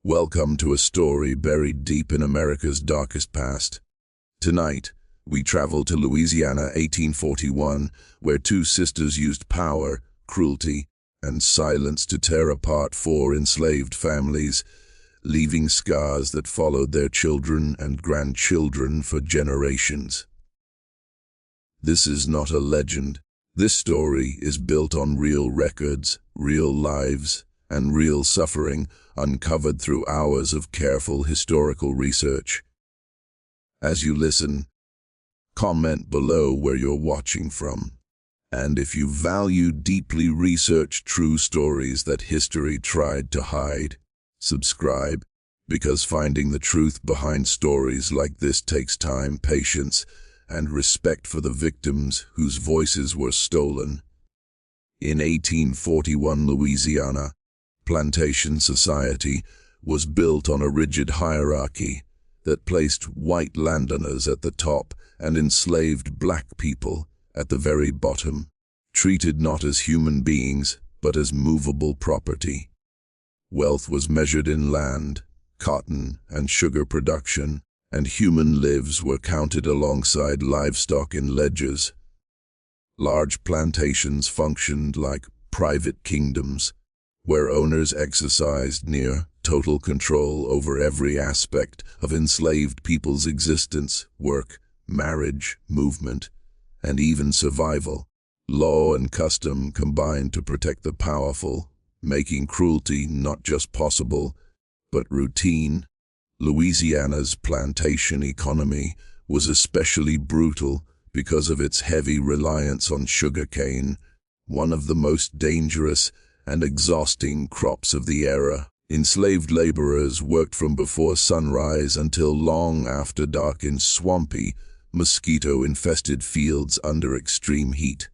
Welcome to a story buried deep in America's darkest past. Tonight, we travel to Louisiana, 1841, where two sisters used power, cruelty, and silence to tear apart four enslaved families, leaving scars that followed their children and grandchildren for generations. This is not a legend. This story is built on real records, real lives, and real suffering uncovered through hours of careful historical research. As you listen, comment below where you're watching from. And if you value deeply researched true stories that history tried to hide, subscribe, because finding the truth behind stories like this takes time, patience, and respect for the victims whose voices were stolen. In 1841 Louisiana, Plantation society was built on a rigid hierarchy that placed white landowners at the top and enslaved black people at the very bottom, treated not as human beings but as movable property. Wealth was measured in land, cotton, and sugar production, and human lives were counted alongside livestock in ledgers. Large plantations functioned like private kingdoms, where owners exercised near total control over every aspect of enslaved people's existence, work, marriage, movement, and even survival. Law and custom combined to protect the powerful, making cruelty not just possible, but routine. Louisiana's plantation economy was especially brutal because of its heavy reliance on sugarcane, one of the most dangerous and exhausting crops of the era. Enslaved laborers worked from before sunrise until long after dark in swampy, mosquito-infested fields under extreme heat.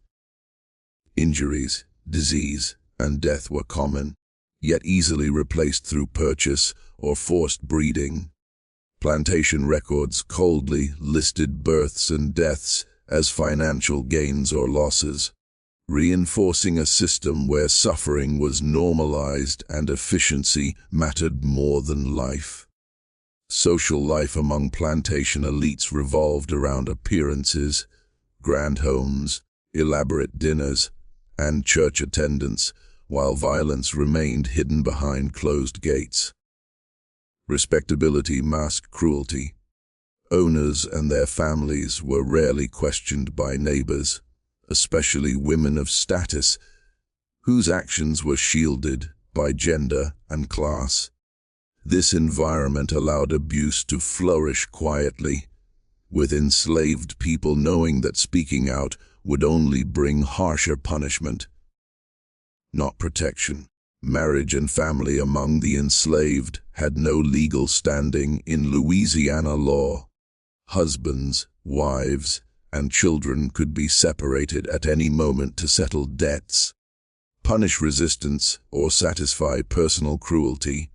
Injuries, disease, and death were common, yet easily replaced through purchase or forced breeding. Plantation records coldly listed births and deaths as financial gains or losses, reinforcing a system where suffering was normalized and efficiency mattered more than life. Social life among plantation elites revolved around appearances, grand homes, elaborate dinners, and church attendance, while violence remained hidden behind closed gates. Respectability masked cruelty. Owners and their families were rarely questioned by neighbors, especially women of status, whose actions were shielded by gender and class. This environment allowed abuse to flourish quietly, with enslaved people knowing that speaking out would only bring harsher punishment, not protection. Marriage and family among the enslaved had no legal standing in Louisiana law. Husbands, wives, and children could be separated at any moment to settle debts, punish resistance, or satisfy personal cruelty.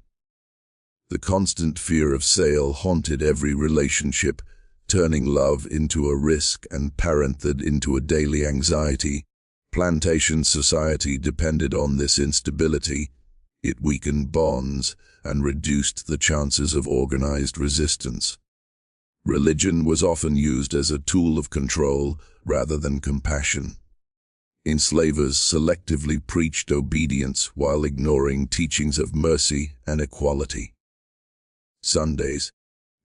The constant fear of sale haunted every relationship, turning love into a risk and parenthood into a daily anxiety. Plantation society depended on this instability. It weakened bonds and reduced the chances of organized resistance. Religion was often used as a tool of control rather than compassion. Enslavers selectively preached obedience while ignoring teachings of mercy and equality. Sundays,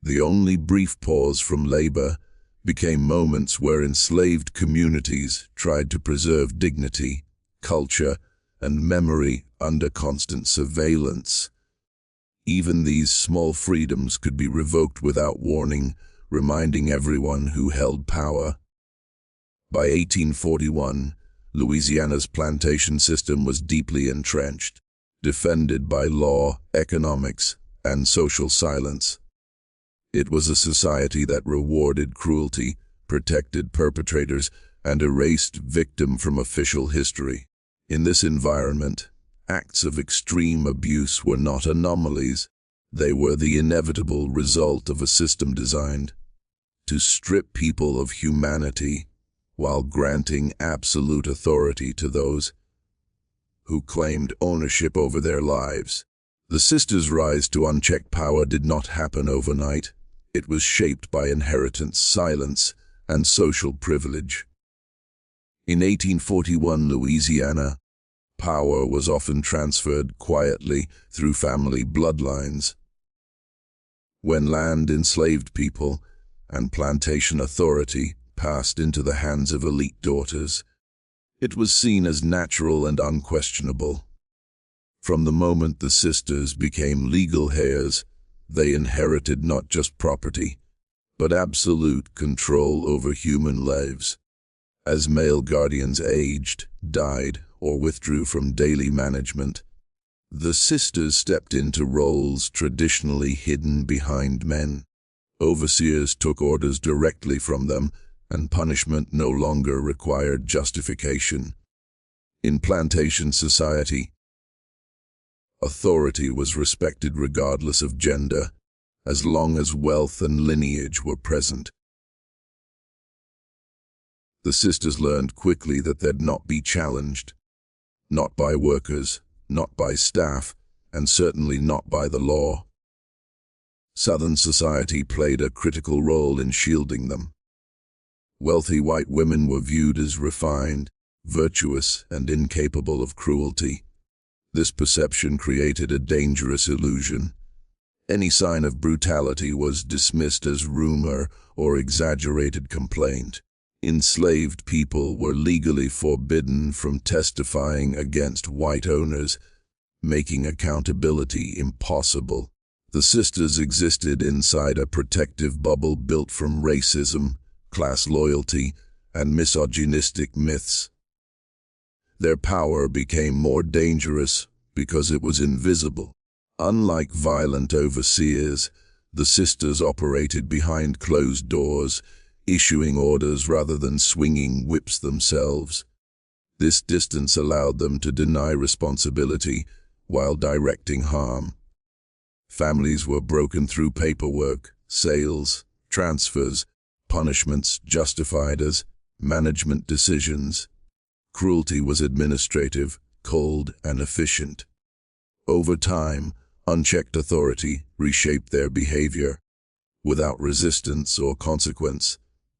the only brief pause from labor, became moments where enslaved communities tried to preserve dignity, culture, and memory under constant surveillance. Even these small freedoms could be revoked without warning, reminding everyone who held power. By 1841, Louisiana's plantation system was deeply entrenched, defended by law, economics, and social silence. It was a society that rewarded cruelty, protected perpetrators, and erased victims from official history. In this environment, acts of extreme abuse were not anomalies. They were the inevitable result of a system designed to strip people of humanity while granting absolute authority to those who claimed ownership over their lives. The sisters' rise to unchecked power did not happen overnight. It was shaped by inheritance, silence, and social privilege. In 1841 Louisiana, power was often transferred quietly through family bloodlines. When land enslaved people and plantation authority passed into the hands of elite daughters, it was seen as natural and unquestionable. From the moment the sisters became legal heirs, they inherited not just property, but absolute control over human lives. As male guardians aged, died, or withdrew from daily management, the sisters stepped into roles traditionally hidden behind men. Overseers took orders directly from them, and punishment no longer required justification. In plantation society, authority was respected regardless of gender, as long as wealth and lineage were present. The sisters learned quickly that they'd not be challenged, not by workers, not by staff, and certainly not by the law. Southern society played a critical role in shielding them. Wealthy white women were viewed as refined, virtuous, and incapable of cruelty. This perception created a dangerous illusion. Any sign of brutality was dismissed as rumor or exaggerated complaint. Enslaved people were legally forbidden from testifying against white owners, making accountability impossible. The sisters existed inside a protective bubble built from racism, class loyalty, and misogynistic myths. Their power became more dangerous because it was invisible. Unlike violent overseers, the sisters operated behind closed doors, issuing orders rather than swinging whips themselves. This distance allowed them to deny responsibility while directing harm. Families were broken through paperwork, sales, transfers, punishments justified as management decisions. Cruelty was administrative, cold, and efficient. Over time, unchecked authority reshaped their behavior. Without resistance or consequence,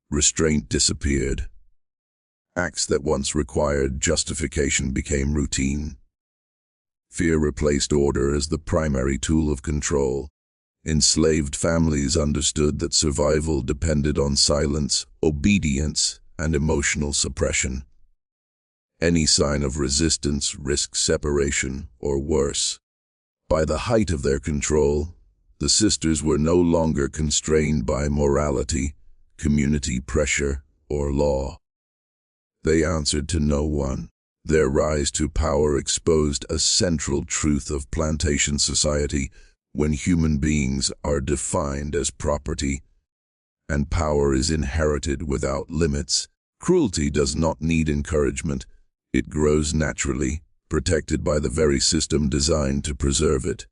restraint disappeared. Acts that once required justification became routine. Fear replaced order as the primary tool of control. Enslaved families understood that survival depended on silence, obedience, and emotional suppression. Any sign of resistance risked separation or worse. By the height of their control, the sisters were no longer constrained by morality, community pressure, or law. They answered to no one. Their rise to power exposed a central truth of plantation society: when human beings are defined as property, and power is inherited without limits, cruelty does not need encouragement. It grows naturally, protected by the very system designed to preserve it.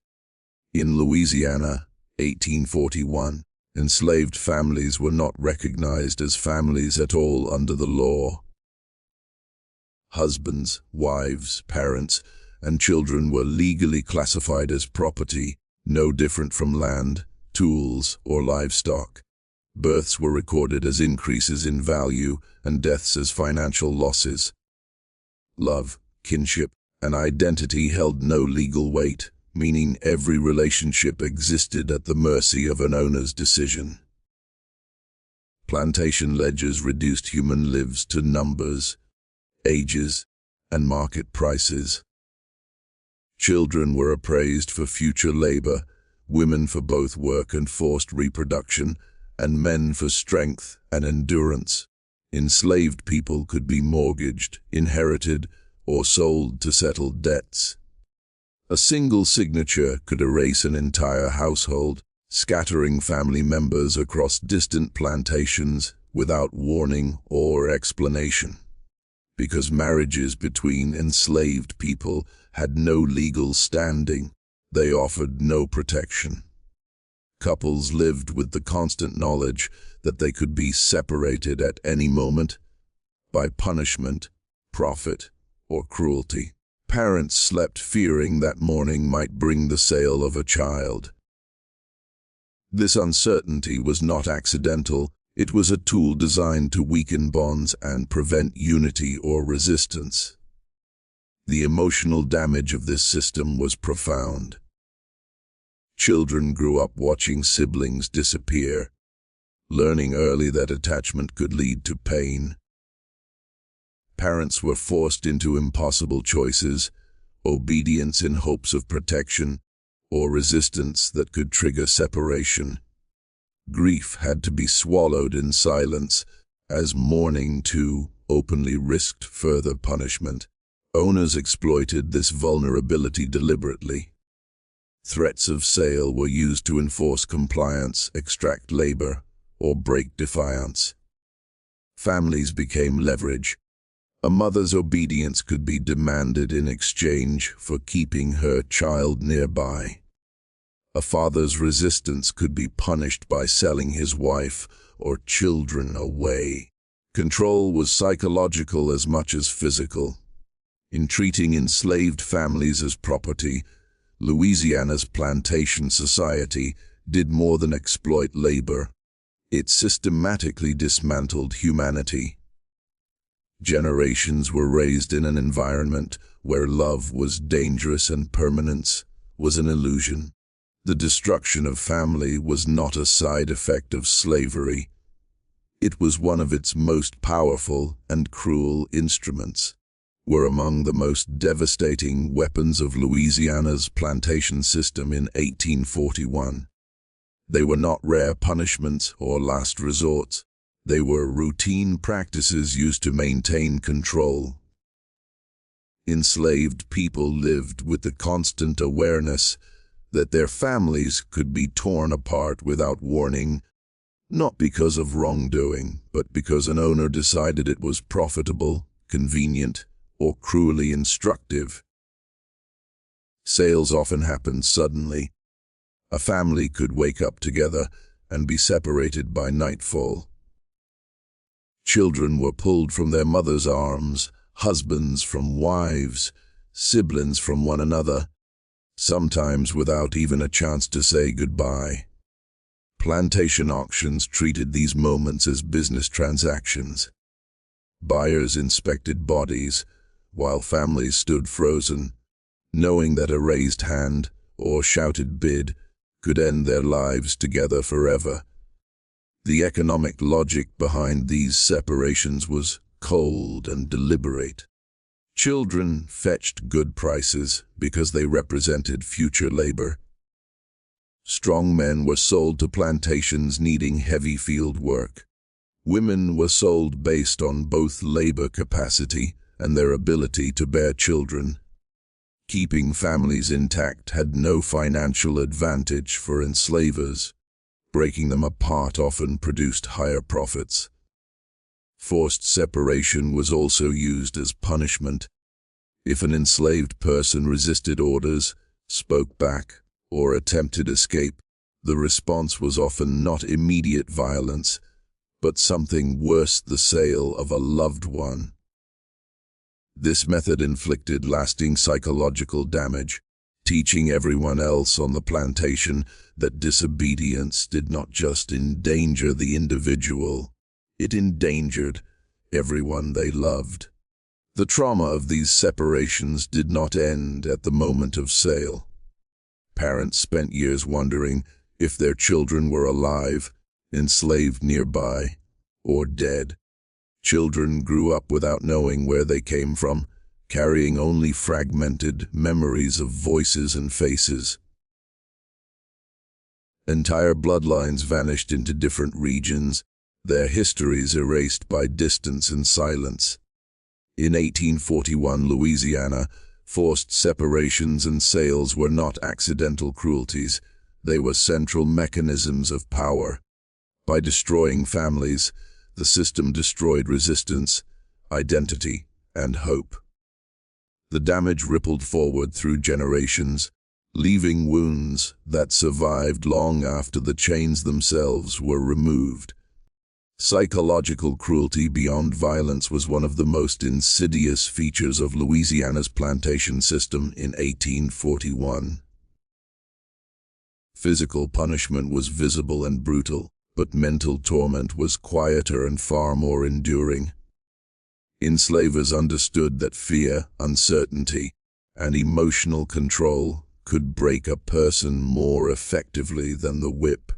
In Louisiana, 1841, enslaved families were not recognized as families at all under the law. Husbands, wives, parents, and children were legally classified as property, no different from land, tools, or livestock. Births were recorded as increases in value and deaths as financial losses. Love, kinship, and identity held no legal weight, meaning every relationship existed at the mercy of an owner's decision. Plantation ledgers reduced human lives to numbers, ages, and market prices. Children were appraised for future labor, women for both work and forced reproduction, and men for strength and endurance. Enslaved people could be mortgaged, inherited, or sold to settle debts. A single signature could erase an entire household, scattering family members across distant plantations without warning or explanation. Because marriages between enslaved people had no legal standing, they offered no protection. Couples lived with the constant knowledge that they could be separated at any moment by punishment, profit, or cruelty. Parents slept fearing that morning might bring the sale of a child. This uncertainty was not accidental. It was a tool designed to weaken bonds and prevent unity or resistance. The emotional damage of this system was profound. Children grew up watching siblings disappear, learning early that attachment could lead to pain. Parents were forced into impossible choices: obedience in hopes of protection, or resistance that could trigger separation. Grief had to be swallowed in silence, as mourning too openly risked further punishment. Owners exploited this vulnerability deliberately. Threats of sale were used to enforce compliance, extract labor, or break defiance. Families became leverage. A mother's obedience could be demanded in exchange for keeping her child nearby. A father's resistance could be punished by selling his wife or children away. Control was psychological as much as physical. In treating enslaved families as property, Louisiana's plantation society did more than exploit labor. It systematically dismantled humanity. Generations were raised in an environment where love was dangerous and permanence was an illusion. The destruction of family was not a side effect of slavery. It was one of its most powerful and cruel instruments. Were among the most devastating weapons of Louisiana's plantation system in 1841. They were not rare punishments or last resorts. They were routine practices used to maintain control. Enslaved people lived with the constant awareness that their families could be torn apart without warning, not because of wrongdoing, but because an owner decided it was profitable, convenient, or cruelly instructive. Sales often happened suddenly. A family could wake up together and be separated by nightfall. Children were pulled from their mother's arms, husbands from wives, siblings from one another, sometimes without even a chance to say goodbye. Plantation auctions treated these moments as business transactions. Buyers inspected bodies, while families stood frozen, knowing that a raised hand or shouted bid could end their lives together forever. The economic logic behind these separations was cold and deliberate. Children fetched good prices because they represented future labor. Strong men were sold to plantations needing heavy field work. Women were sold based on both labor capacity and their ability to bear children. Keeping families intact had no financial advantage for enslavers. Breaking them apart often produced higher profits. Forced separation was also used as punishment. If an enslaved person resisted orders, spoke back, or attempted escape, the response was often not immediate violence, but something worse: the sale of a loved one. This method inflicted lasting psychological damage, teaching everyone else on the plantation that disobedience did not just endanger the individual, it endangered everyone they loved. The trauma of these separations did not end at the moment of sale. Parents spent years wondering if their children were alive, enslaved nearby, or dead. Children grew up without knowing where they came from, carrying only fragmented memories of voices and faces. Entire bloodlines vanished into different regions, their histories erased by distance and silence. In 1841 Louisiana, forced separations and sales were not accidental cruelties, they were central mechanisms of power. By destroying families, the system destroyed resistance, identity, and hope. The damage rippled forward through generations, leaving wounds that survived long after the chains themselves were removed. Psychological cruelty beyond violence was one of the most insidious features of Louisiana's plantation system in 1841. Physical punishment was visible and brutal, but mental torment was quieter and far more enduring. Enslavers understood that fear, uncertainty, and emotional control could break a person more effectively than the whip,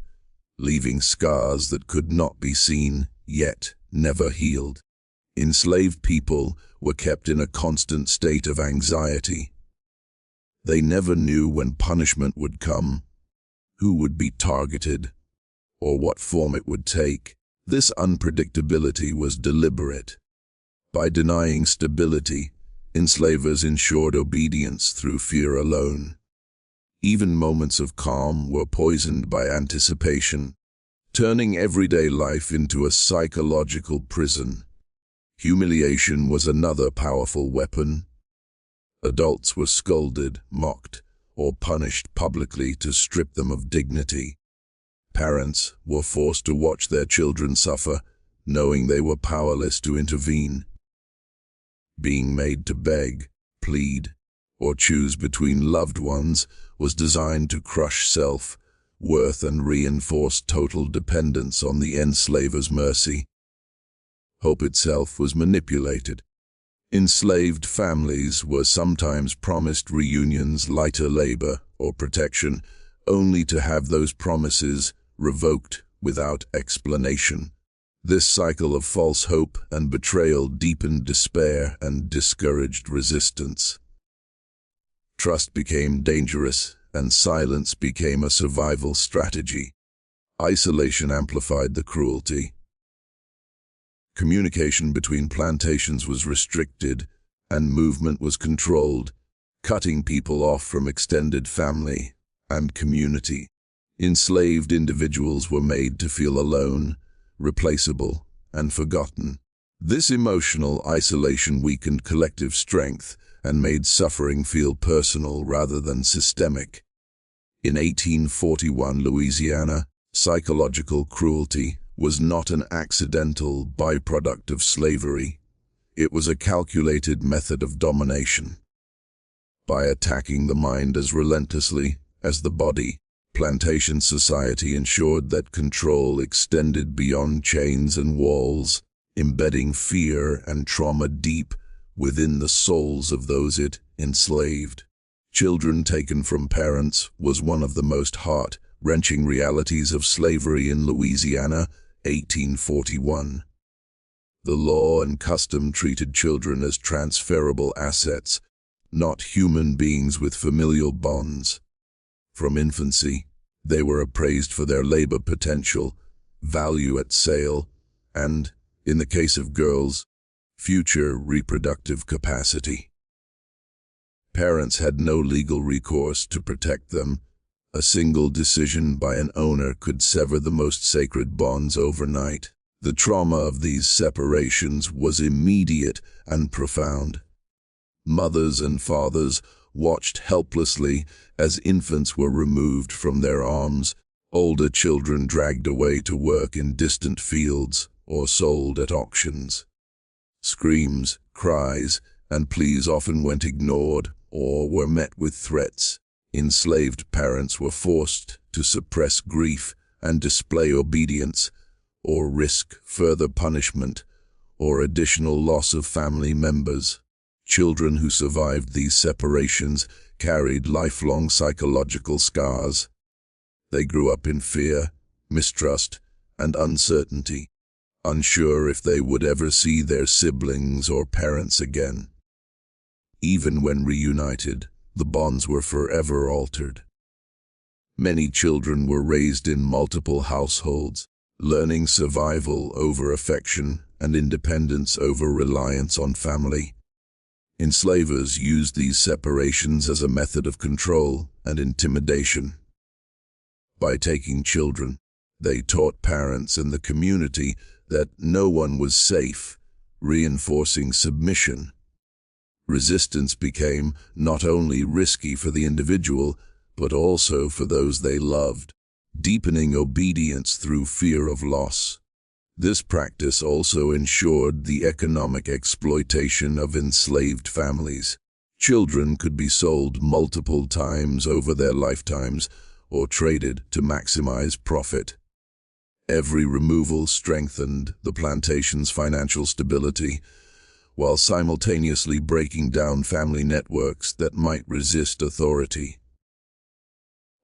leaving scars that could not be seen, yet never healed. Enslaved people were kept in a constant state of anxiety. They never knew when punishment would come, who would be targeted, or what form it would take. This unpredictability was deliberate. By denying stability, enslavers ensured obedience through fear alone. Even moments of calm were poisoned by anticipation, turning everyday life into a psychological prison. Humiliation was another powerful weapon. Adults were scolded, mocked, or punished publicly to strip them of dignity. Parents were forced to watch their children suffer, knowing they were powerless to intervene. Being made to beg, plead, or choose between loved ones was designed to crush self-worth and reinforce total dependence on the enslaver's mercy. Hope itself was manipulated. Enslaved families were sometimes promised reunions, lighter labor, or protection, only to have those promises revoked without explanation. This cycle of false hope and betrayal deepened despair and discouraged resistance. Trust became dangerous, and silence became a survival strategy. Isolation amplified the cruelty. Communication between plantations was restricted, and movement was controlled, cutting people off from extended family and community. Enslaved individuals were made to feel alone, replaceable, and forgotten. This emotional isolation weakened collective strength and made suffering feel personal rather than systemic. In 1841 Louisiana, psychological cruelty was not an accidental byproduct of slavery. It was a calculated method of domination. By attacking the mind as relentlessly as the body, plantation society ensured that control extended beyond chains and walls, embedding fear and trauma deep within the souls of those it enslaved. Children taken from parents was one of the most heart-wrenching realities of slavery in Louisiana, 1841. The law and custom treated children as transferable assets, not human beings with familial bonds. From infancy, they were appraised for their labor potential, value at sale, and, in the case of girls, future reproductive capacity. Parents had no legal recourse to protect them. A single decision by an owner could sever the most sacred bonds overnight. The trauma of these separations was immediate and profound. Mothers and fathers watched helplessly as infants were removed from their arms, older children dragged away to work in distant fields or sold at auctions. Screams, cries, and pleas often went ignored or were met with threats. Enslaved parents were forced to suppress grief and display obedience, or risk further punishment or additional loss of family members. Children who survived these separations carried lifelong psychological scars. They grew up in fear, mistrust, and uncertainty, unsure if they would ever see their siblings or parents again. Even when reunited, the bonds were forever altered. Many children were raised in multiple households, learning survival over affection and independence over reliance on family. Enslavers used these separations as a method of control and intimidation. By taking children, they taught parents and the community that no one was safe, reinforcing submission. Resistance became not only risky for the individual, but also for those they loved, deepening obedience through fear of loss. This practice also ensured the economic exploitation of enslaved families. Children could be sold multiple times over their lifetimes or traded to maximize profit. Every removal strengthened the plantation's financial stability, while simultaneously breaking down family networks that might resist authority.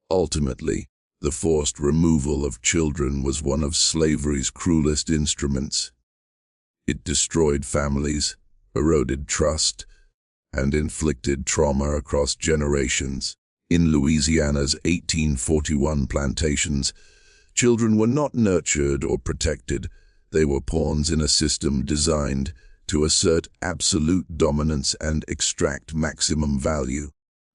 Ultimately, the forced removal of children was one of slavery's cruelest instruments. It destroyed families, eroded trust, and inflicted trauma across generations. In Louisiana's 1841 plantations, children were not nurtured or protected. They were pawns in a system designed to assert absolute dominance and extract maximum value,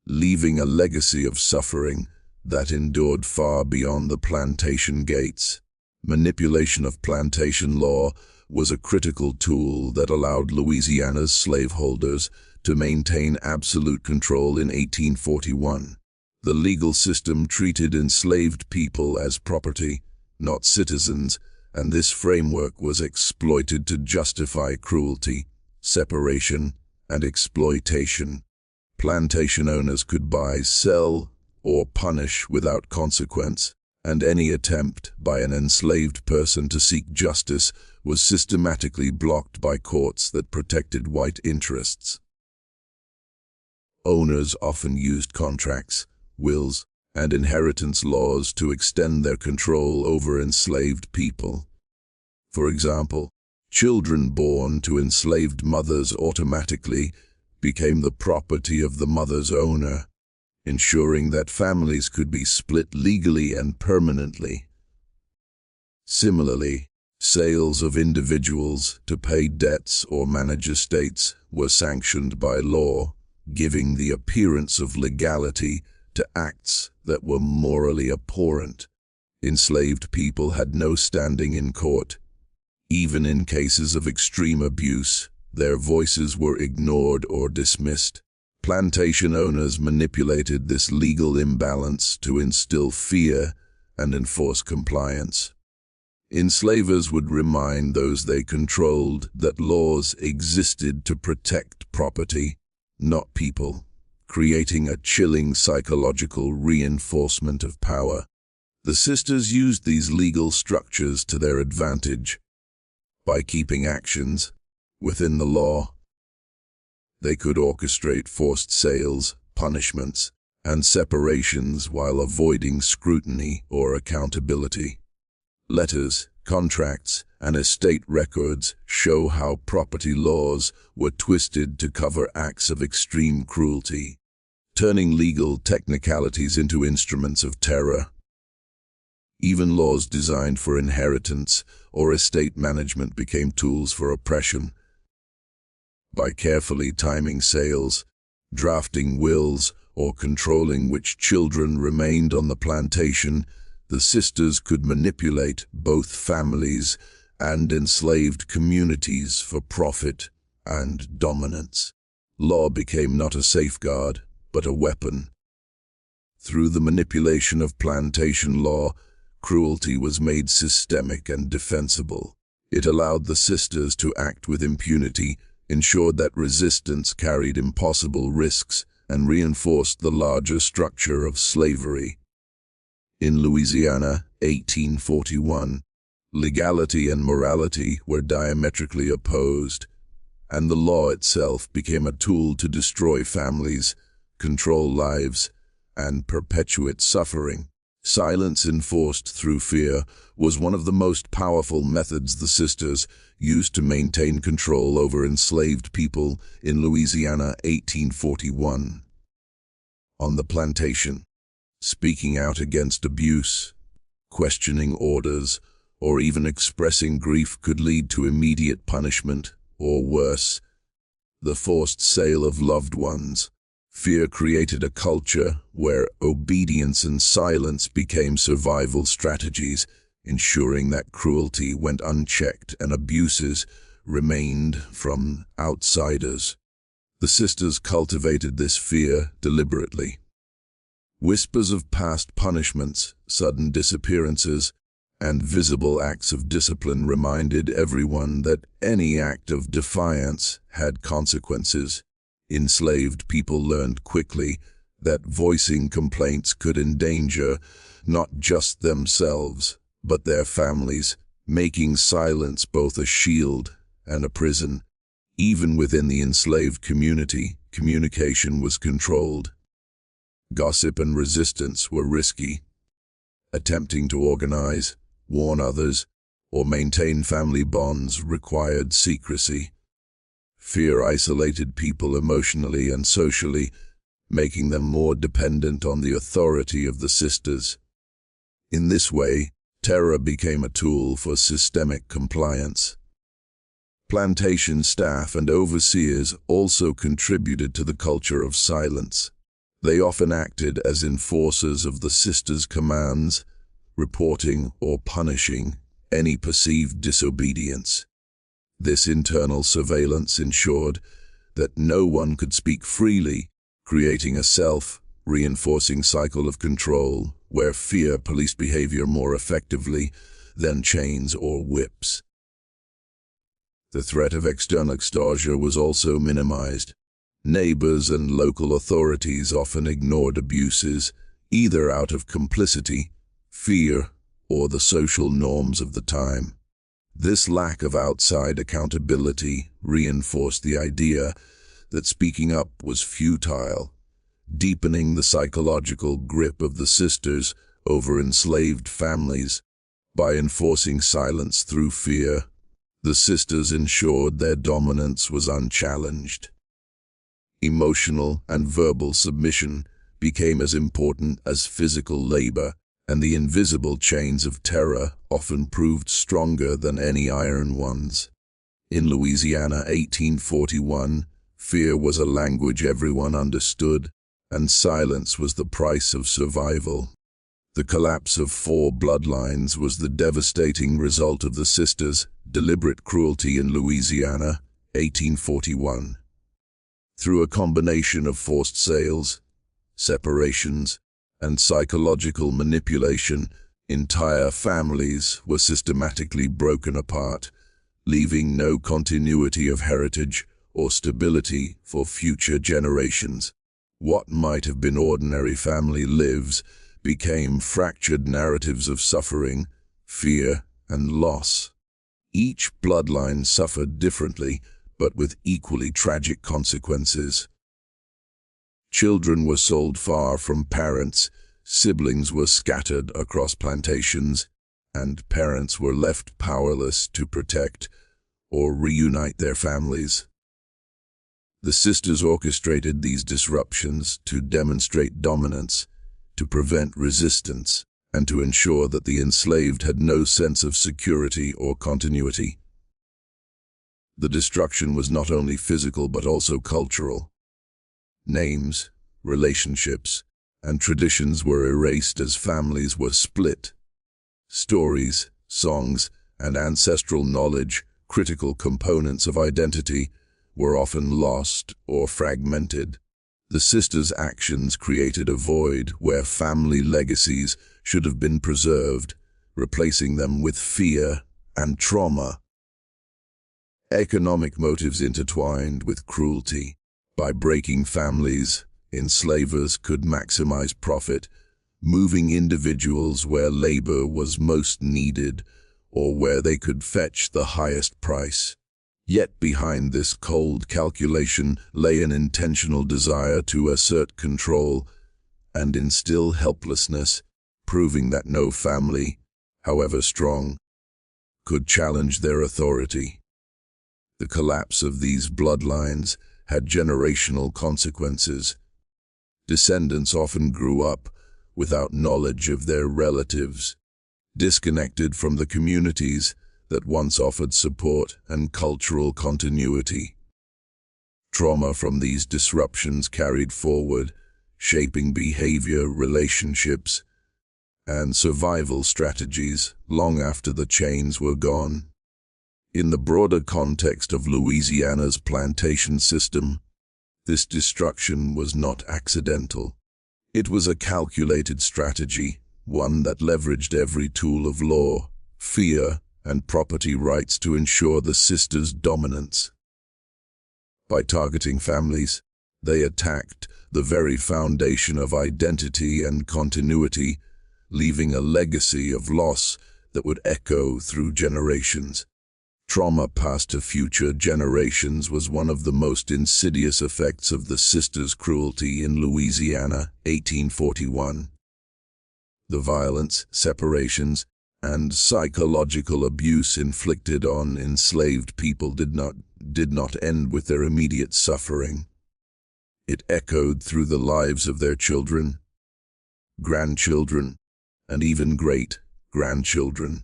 leaving a legacy of suffering that endured far beyond the plantation gates. Manipulation of plantation law was a critical tool that allowed Louisiana's slaveholders to maintain absolute control in 1841. The legal system treated enslaved people as property, not citizens, and this framework was exploited to justify cruelty, separation, and exploitation. Plantation owners could buy, sell, or punish without consequence, and any attempt by an enslaved person to seek justice was systematically blocked by courts that protected white interests. Owners often used contracts, wills, and inheritance laws to extend their control over enslaved people. For example, children born to enslaved mothers automatically became the property of the mother's owner, ensuring that families could be split legally and permanently. Similarly, sales of individuals to pay debts or manage estates were sanctioned by law, giving the appearance of legality to acts that were morally abhorrent. Enslaved people had no standing in court. Even in cases of extreme abuse, their voices were ignored or dismissed. Plantation owners manipulated this legal imbalance to instill fear and enforce compliance. Enslavers would remind those they controlled that laws existed to protect property, not people, creating a chilling psychological reinforcement of power. The sisters used these legal structures to their advantage. By keeping actions within the law, they could orchestrate forced sales, punishments, and separations while avoiding scrutiny or accountability. Letters, contracts, and estate records show how property laws were twisted to cover acts of extreme cruelty, turning legal technicalities into instruments of terror. Even laws designed for inheritance or estate management became tools for oppression. By carefully timing sales, drafting wills, or controlling which children remained on the plantation, the sisters could manipulate both families and enslaved communities for profit and dominance. Law became not a safeguard, but a weapon. Through the manipulation of plantation law, cruelty was made systemic and defensible. It allowed the sisters to act with impunity, ensured that resistance carried impossible risks, and reinforced the larger structure of slavery. In Louisiana, 1841, legality and morality were diametrically opposed, and the law itself became a tool to destroy families, control lives, and perpetuate suffering. Silence enforced through fear was one of the most powerful methods the sisters used to maintain control over enslaved people in Louisiana, 1841. On the plantation, speaking out against abuse, questioning orders, or even expressing grief could lead to immediate punishment, or worse, the forced sale of loved ones. Fear created a culture where obedience and silence became survival strategies, ensuring that cruelty went unchecked and abuses remained from outsiders. The sisters cultivated this fear deliberately. Whispers of past punishments, sudden disappearances, and visible acts of discipline reminded everyone that any act of defiance had consequences. Enslaved people learned quickly that voicing complaints could endanger not just themselves, but their families, making silence both a shield and a prison. Even within the enslaved community, communication was controlled. Gossip and resistance were risky. Attempting to organize, warn others, or maintain family bonds required secrecy. Fear isolated people emotionally and socially, making them more dependent on the authority of the sisters. In this way, terror became a tool for systemic compliance. Plantation staff and overseers also contributed to the culture of silence. They often acted as enforcers of the sisters' commands, reporting or punishing any perceived disobedience. This internal surveillance ensured that no one could speak freely, creating a self-reinforcing cycle of control where fear policed behavior more effectively than chains or whips. The threat of external exposure was also minimized. Neighbors and local authorities often ignored abuses, either out of complicity, fear, or the social norms of the time. This lack of outside accountability reinforced the idea that speaking up was futile, deepening the psychological grip of the sisters over enslaved families. By enforcing silence through fear, the sisters ensured their dominance was unchallenged. Emotional and verbal submission became as important as physical labor, and the invisible chains of terror often proved stronger than any iron ones. In Louisiana, 1841, fear was a language everyone understood, and silence was the price of survival. The collapse of 4 bloodlines was the devastating result of the sisters' deliberate cruelty in Louisiana, 1841. Through a combination of forced sales, separations, and psychological manipulation, entire families were systematically broken apart, leaving no continuity of heritage or stability for future generations. What might have been ordinary family lives became fractured narratives of suffering, fear, and loss. Each bloodline suffered differently, but with equally tragic consequences. Children were sold far from parents, siblings were scattered across plantations, and parents were left powerless to protect or reunite their families. The sisters orchestrated these disruptions to demonstrate dominance, to prevent resistance, and to ensure that the enslaved had no sense of security or continuity. The destruction was not only physical but also cultural. Names, relationships, and traditions were erased as families were split. Stories, songs, and ancestral knowledge, critical components of identity, were often lost or fragmented. The sisters' actions created a void where family legacies should have been preserved, replacing them with fear and trauma. Economic motives intertwined with cruelty. By breaking families, enslavers could maximize profit, moving individuals where labor was most needed or where they could fetch the highest price. Yet behind this cold calculation lay an intentional desire to assert control and instill helplessness, proving that no family, however strong, could challenge their authority. The collapse of these bloodlines had generational consequences. Descendants often grew up without knowledge of their relatives, disconnected from the communities that once offered support and cultural continuity. Trauma from these disruptions carried forward, shaping behavior, relationships, and survival strategies long after the chains were gone. In the broader context of Louisiana's plantation system, this destruction was not accidental. It was a calculated strategy, one that leveraged every tool of law, fear, and property rights to ensure the sisters' dominance. By targeting families, they attacked the very foundation of identity and continuity, leaving a legacy of loss that would echo through generations. Trauma passed to future generations was one of the most insidious effects of the sisters' cruelty in Louisiana, 1841. The violence, separations, and psychological abuse inflicted on enslaved people did not end with their immediate suffering. It echoed through the lives of their children, grandchildren, and even great-grandchildren.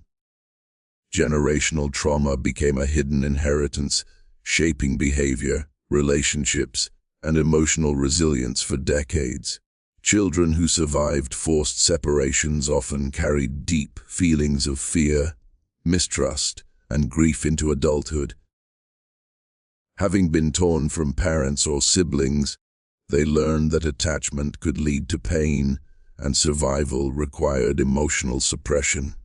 Generational trauma became a hidden inheritance, shaping behavior, relationships, and emotional resilience for decades. Children who survived forced separations often carried deep feelings of fear, mistrust, and grief into adulthood. Having been torn from parents or siblings, they learned that attachment could lead to pain, and survival required emotional suppression.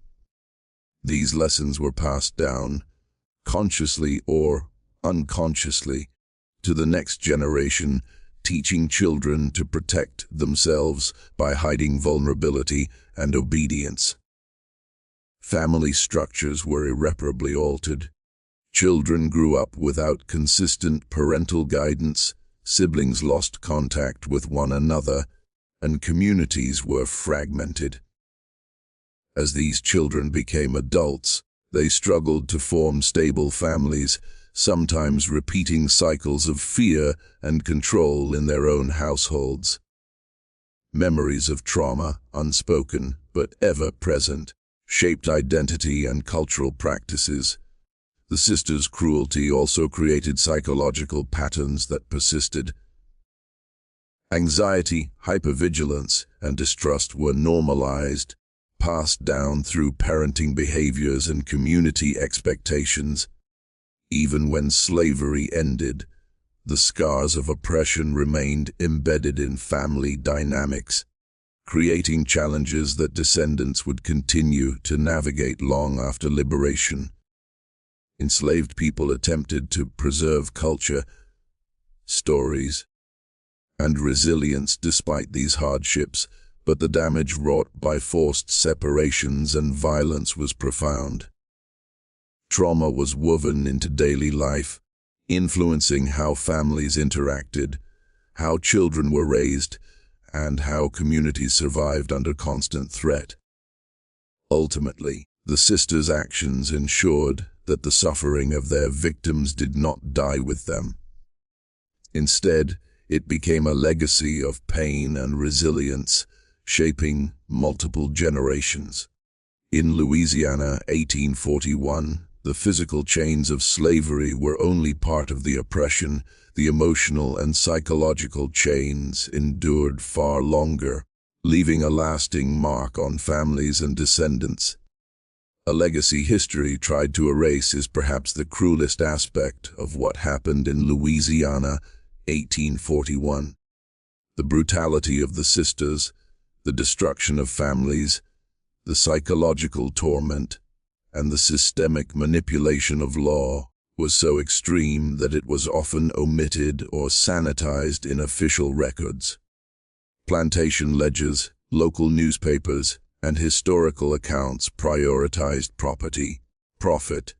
These lessons were passed down, consciously or unconsciously, to the next generation, teaching children to protect themselves by hiding vulnerability and obedience. Family structures were irreparably altered. Children grew up without consistent parental guidance, siblings lost contact with one another, and communities were fragmented. As these children became adults, they struggled to form stable families, sometimes repeating cycles of fear and control in their own households. Memories of trauma, unspoken but ever present, shaped identity and cultural practices. The sisters' cruelty also created psychological patterns that persisted. Anxiety, hypervigilance, and distrust were normalized, passed down through parenting behaviors and community expectations. Even when slavery ended, the scars of oppression remained embedded in family dynamics, creating challenges that descendants would continue to navigate long after liberation. Enslaved people attempted to preserve culture, stories, and resilience despite these hardships, but the damage wrought by forced separations and violence was profound. Trauma was woven into daily life, influencing how families interacted, how children were raised, and how communities survived under constant threat. Ultimately, the sisters' actions ensured that the suffering of their victims did not die with them. Instead, it became a legacy of pain and resilience, shaping multiple generations. In Louisiana, 1841, the physical chains of slavery were only part of the oppression. The emotional and psychological chains endured far longer, leaving a lasting mark on families and descendants. A legacy history tried to erase is perhaps the cruelest aspect of what happened in Louisiana, 1841. The brutality of the sisters, the destruction of families, the psychological torment, and the systemic manipulation of law was so extreme that it was often omitted or sanitized in official records. Plantation ledgers, local newspapers, and historical accounts prioritized property, profit,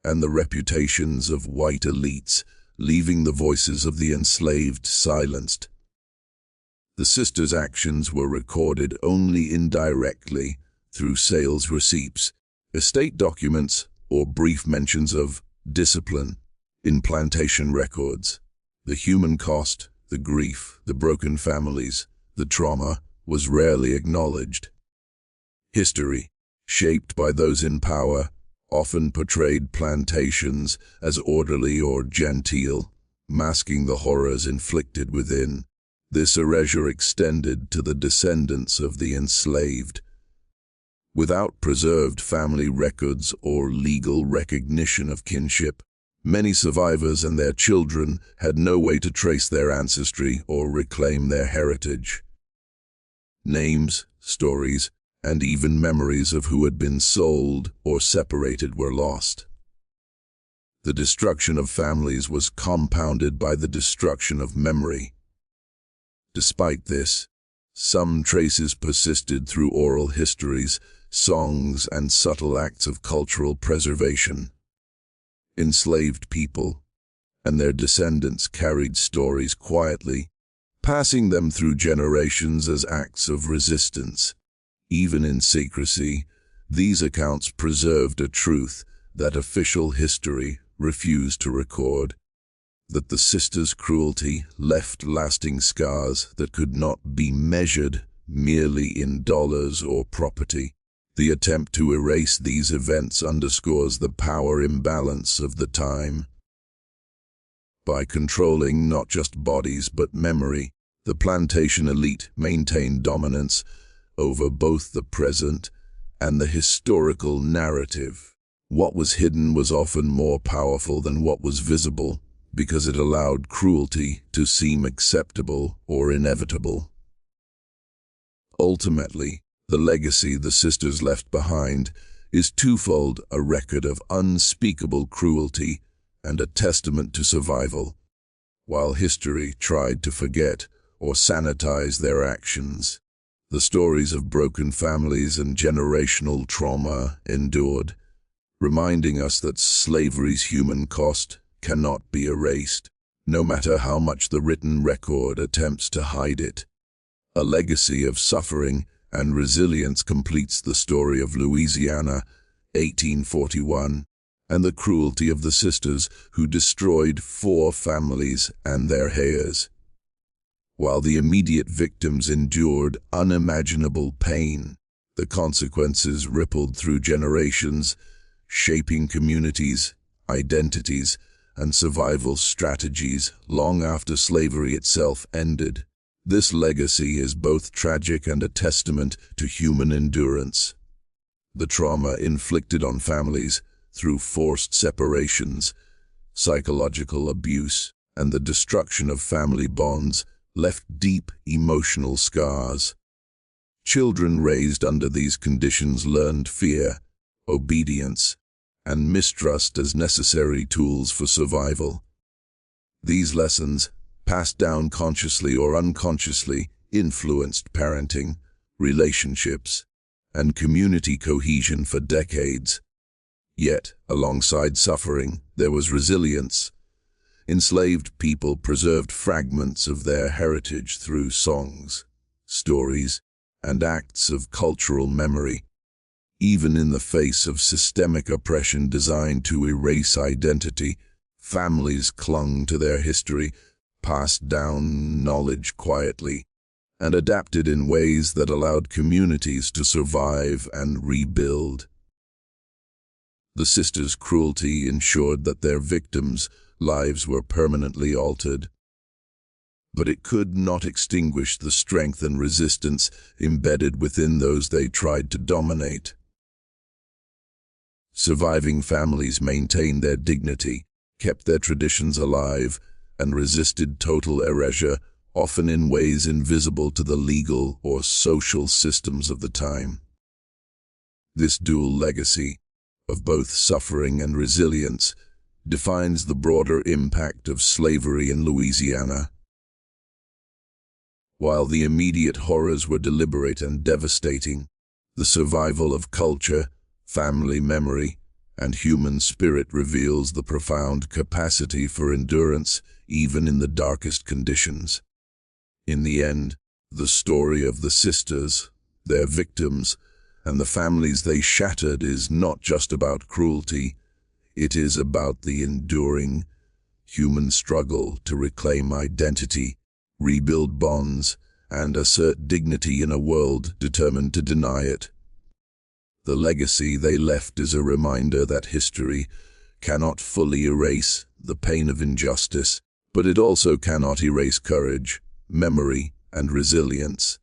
and the reputations of white elites, leaving the voices of the enslaved silenced. The sisters' actions were recorded only indirectly through sales receipts, estate documents, or brief mentions of discipline in plantation records. The human cost, the grief, the broken families, the trauma was rarely acknowledged. History, shaped by those in power, often portrayed plantations as orderly or genteel, masking the horrors inflicted within. This erasure extended to the descendants of the enslaved. Without preserved family records or legal recognition of kinship, many survivors and their children had no way to trace their ancestry or reclaim their heritage. Names, stories, and even memories of who had been sold or separated were lost. The destruction of families was compounded by the destruction of memory. Despite this, some traces persisted through oral histories, songs, and subtle acts of cultural preservation. Enslaved people and their descendants carried stories quietly, passing them through generations as acts of resistance. Even in secrecy, these accounts preserved a truth that official history refused to record, that the sisters' cruelty left lasting scars that could not be measured merely in dollars or property. The attempt to erase these events underscores the power imbalance of the time. By controlling not just bodies but memory, the plantation elite maintained dominance over both the present and the historical narrative. What was hidden was often more powerful than what was visible, because it allowed cruelty to seem acceptable or inevitable. Ultimately, the legacy the sisters left behind is twofold: a record of unspeakable cruelty and a testament to survival. While history tried to forget or sanitize their actions, the stories of broken families and generational trauma endured, reminding us that slavery's human cost cannot be erased, no matter how much the written record attempts to hide it. A legacy of suffering and resilience completes the story of Louisiana, 1841, and the cruelty of the sisters who destroyed 4 families and their heirs. While the immediate victims endured unimaginable pain, the consequences rippled through generations, shaping communities, identities, and survival strategies long after slavery itself ended. This legacy is both tragic and a testament to human endurance. The trauma inflicted on families through forced separations, psychological abuse, and the destruction of family bonds left deep emotional scars. Children raised under these conditions learned fear, obedience, and mistrust as necessary tools for survival. These lessons, passed down consciously or unconsciously, influenced parenting, relationships, and community cohesion for decades. Yet, alongside suffering, there was resilience. Enslaved people preserved fragments of their heritage through songs, stories, and acts of cultural memory. Even in the face of systemic oppression designed to erase identity, families clung to their history, passed down knowledge quietly, and adapted in ways that allowed communities to survive and rebuild. The sisters' cruelty ensured that their victims' lives were permanently altered, but it could not extinguish the strength and resistance embedded within those they tried to dominate. Surviving families maintained their dignity, kept their traditions alive, and resisted total erasure, often in ways invisible to the legal or social systems of the time. This dual legacy, of both suffering and resilience, defines the broader impact of slavery in Louisiana. While the immediate horrors were deliberate and devastating, the survival of culture, family memory, and human spirit reveals the profound capacity for endurance even in the darkest conditions. In the end, the story of the sisters, their victims, and the families they shattered is not just about cruelty, it is about the enduring human struggle to reclaim identity, rebuild bonds, and assert dignity in a world determined to deny it. The legacy they left is a reminder that history cannot fully erase the pain of injustice, but it also cannot erase courage, memory, and resilience.